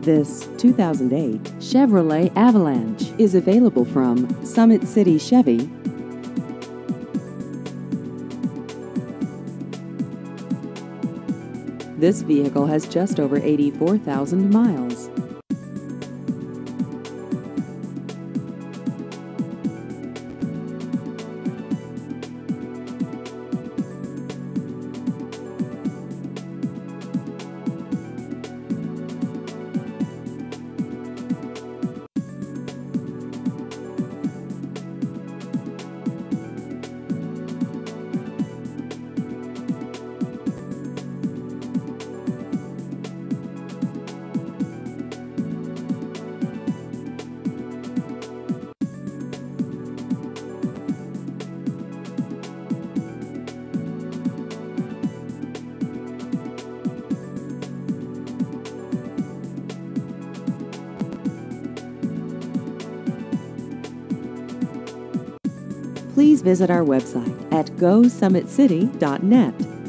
This 2008 Chevrolet Avalanche is available from Summit City Chevy. This vehicle has just over 84,000 miles. Please visit our website at GoSummitCity.net.